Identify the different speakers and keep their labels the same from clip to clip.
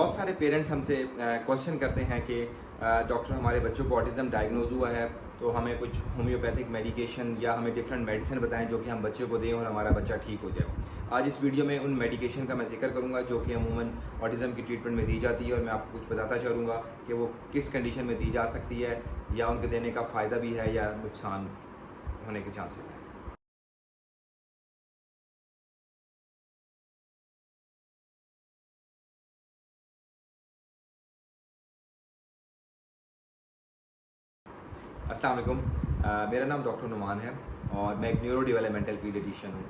Speaker 1: बहुत सारे पेरेंट्स हमसे क्वेश्चन करते हैं कि डॉक्टर हमारे बच्चों को ऑटिज़म डायग्नोज हुआ है तो हमें कुछ होम्योपैथिक मेडिकेशन या हमें डिफरेंट मेडिसिन बताएं जो कि हम बच्चे को दें और हमारा बच्चा ठीक हो जाए। आज इस वीडियो में उन मेडिकेशन का मैं जिक्र करूंगा जो कि अमूमन ऑटिज़म की ट्रीटमेंट में दी जाती है और मैं आपको कुछ बताता चलूँगा कि वो किस कंडीशन में दी जा सकती है या उनके देने का फ़ायदा भी है या नुकसान होने के चांसेस हैं। अस्सलाम वालेकुम। मेरा नाम डॉक्टर नुमान है और मैं एक न्यूरो डेवलपमेंटल पीडियाट्रिशियन हूँ।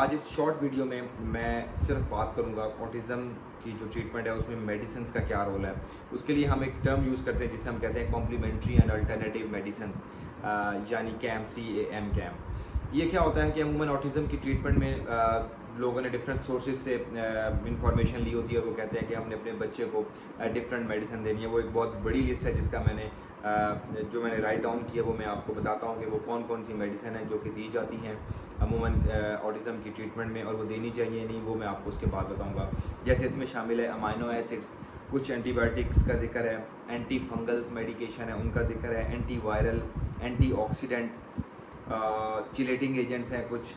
Speaker 1: आज इस शॉर्ट वीडियो में मैं सिर्फ बात करूँगा ऑटिज़म की जो ट्रीटमेंट है उसमें मेडिसिन का क्या रोल है। उसके लिए हम एक टर्म यूज़ करते हैं जिसे हम कहते हैं कॉम्प्लीमेंट्री एंड अल्टरनेटिव मेडिसिन, यानी CAM। ये क्या होता है कि अमूमन ऑटिज़म की ट्रीटमेंट में लोगों ने डिफरेंट सोर्सेज से इंफॉर्मेशन ली होती है और वो कहते हैं कि हमने अपने बच्चे को डिफरेंट मेडिसिन देनी है। वो एक बहुत बड़ी लिस्ट है जिसका मैंने राइट डाउन किया वो मैं आपको बताता हूँ कि वो कौन कौन सी मेडिसिन है जो कि दी जाती हैं अमूमन ऑटिज़म की ट्रीटमेंट में और वो देनी चाहिए नहीं, वो मैं आपको उसके बाद बताऊँगा। जैसे इसमें शामिल है अमाइनो एसिड्स, कुछ एंटीबायोटिक्स का जिक्र है, एंटी फंगल्स मेडिकेशन है उनका जिक्र है, anti viral, anti oxidant, chelating agents हैं कुछ।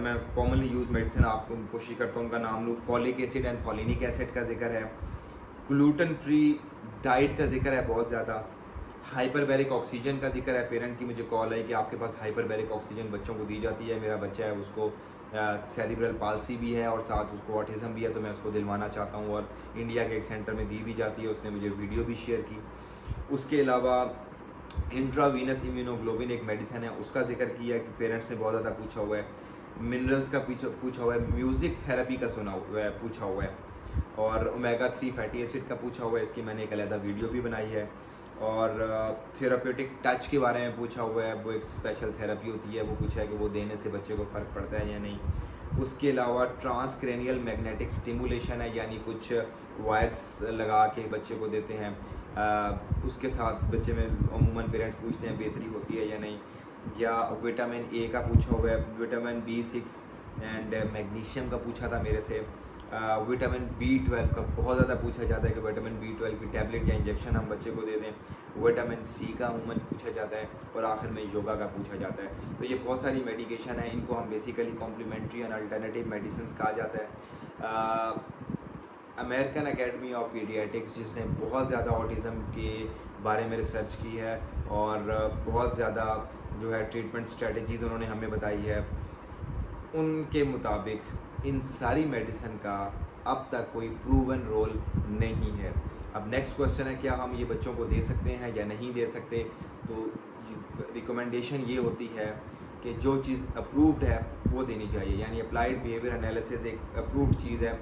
Speaker 1: मैं कॉमनली यूज़ मेडिसिन आपको कोशिश करता हूँ उनका नाम लूँ। फॉलिक एसिड एंड फॉलिनिक एसिड का जिक्र है, ग्लूटेन फ्री डाइट का जिक्र है बहुत ज़्यादा, हाइपरबैरिक ऑक्सीजन का जिक्र है। पेरेंट की मुझे कॉल है कि आपके पास हाइपरबैरिक ऑक्सीजन बच्चों को दी जाती है, मेरा बच्चा है उसको सेरिब्रल पाल्सी भी है और साथ उसको ऑटिज़म भी है तो मैं उसको दिलवाना चाहता हूँ और इंडिया के एक सेंटर में दी भी जाती है, उसने मुझे वीडियो भी शेयर की। उसके अलावा इंट्रावीनस इम्यूनोग्लोबिन एक मेडिसिन है उसका जिक्र किया कि पेरेंट्स ने बहुत ज़्यादा पूछा हुआ है। मिनरल्स का पूछा हुआ है, म्यूज़िक थेरेपी का सुना हुआ है पूछा हुआ है और ओमेगा 3 फैटी एसिड का पूछा हुआ है, इसकी मैंने एक अलग वीडियो भी बनाई है। और थेराप्यूटिक टच के बारे में पूछा हुआ है, वो एक स्पेशल थेरेपी होती है, वो पूछा है कि वो देने से बच्चे को फ़र्क पड़ता है या नहीं। उसके अलावा ट्रांसक्रेनियल मैग्नेटिक स्टिमुलेशन है, यानी कुछ वायर्स लगा के बच्चे को देते हैं, उसके साथ बच्चे में अमूमन पेरेंट्स पूछते हैं बेहतरी होती है या नहीं। या विटामिन ए का पूछा हुआ है, विटामिन B6 एंड मैग्नीशियम का पूछा था मेरे से। विटामिन B12 का बहुत ज़्यादा पूछा जाता है कि विटामिन B12 की टैबलेट या इंजेक्शन हम बच्चे को दे दें। विटामिन C का अमूमन पूछा जाता है और आखिर में योगा का पूछा जाता है। तो ये बहुत सारी मेडिकेशन है, इनको हम basically complementary and alternative medicine कहा जाता है। अमेरिकन एकेडमी ऑफ पीडियाट्रिक्स जिसने बहुत ज़्यादा ऑटिज़म के बारे में रिसर्च की है और बहुत ज़्यादा जो है ट्रीटमेंट स्ट्रेटजीज़ उन्होंने हमें बताई है, उनके मुताबिक इन सारी मेडिसिन का अब तक कोई प्रूवन रोल नहीं है। अब नेक्स्ट क्वेश्चन है क्या हम ये बच्चों को दे सकते हैं या नहीं दे सकते। तो रिकमेंडेशन ये होती है कि जो चीज़ अप्रूव्ड है वो देनी चाहिए, यानी अप्लाइड बिहेवियर एनालिसिस एक अप्रूव्ड चीज़ है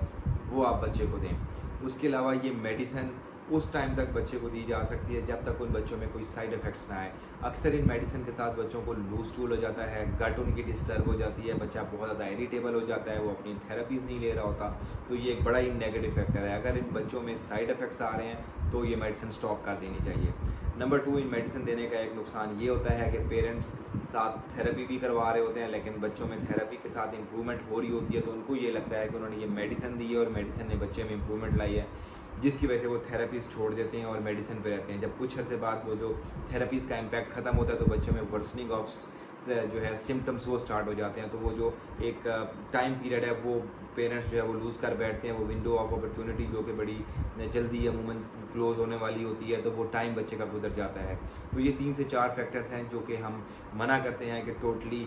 Speaker 1: वो आप बच्चे को दें। उसके अलावा ये मेडिसिन उस टाइम तक बच्चे को दी जा सकती है जब तक उन बच्चों में कोई साइड इफ़ेक्ट्स ना आए। अक्सर इन मेडिसिन के साथ बच्चों को लूज स्टूल हो जाता है, गट उनकी डिस्टर्ब हो जाती है, बच्चा बहुत ज़्यादा इरिटेबल हो जाता है, वो अपनी थेरेपीज़ नहीं ले रहा होता। तो ये एक बड़ा ही नेगेटिव फैक्टर है। अगर इन बच्चों में साइड इफ़ेक्ट्स आ रहे हैं तो ये मेडिसिन स्टॉप कर देनी चाहिए। नंबर 2, इन मेडिसिन देने का एक नुकसान ये होता है कि पेरेंट्स साथ थेरेपी भी करवा रहे होते हैं लेकिन बच्चों में थेरेपी के साथ इंप्रूवमेंट हो रही होती है तो उनको ये लगता है कि उन्होंने ये मेडिसिन दी है और मेडिसिन ने बच्चे में इंप्रूवमेंट लाई है, जिसकी वजह से वो थेरेपीज़ छोड़ देते हैं और मेडिसिन पे रहते हैं। जब कुछ अर्से बाद वो जो थेरेपीज़ का इम्पैक्ट ख़त्म होता है तो बच्चों में वर्सनिंग ऑफ जो है सिम्टम्स वो स्टार्ट हो जाते हैं। तो वो जो एक टाइम पीरियड है वो पेरेंट्स जो है वो लूज़ कर बैठते हैं, वो विंडो ऑफ अपॉर्चुनिटी जो कि बड़ी जल्दी अमूमन क्लोज़ होने वाली होती है तो वो टाइम बच्चे का गुजर जाता है। तो ये 3 से 4 फैक्टर्स हैं जो कि हम मना करते हैं कि totally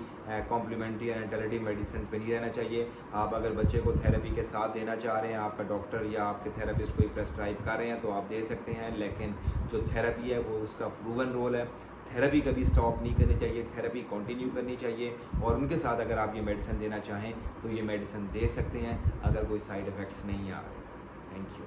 Speaker 1: complementary and alternative medicine पे नहीं रहना चाहिए। आप अगर बच्चे को थेरेपी के साथ देना चाह रहे हैं, आपका डॉक्टर या आपके थेरेपिस्ट कोई प्रेस्क्राइब कर रहे हैं तो आप दे सकते हैं, लेकिन जो थेरेपी है वो उसका प्रूवन रोल है। थेरेपी कभी स्टॉप नहीं करनी चाहिए, थेरेपी कंटिन्यू करनी चाहिए और उनके साथ अगर आप ये मेडिसिन देना चाहें तो ये मेडिसिन दे सकते हैं अगर कोई साइड इफ़ेक्ट्स नहीं आ रहे। Thank you.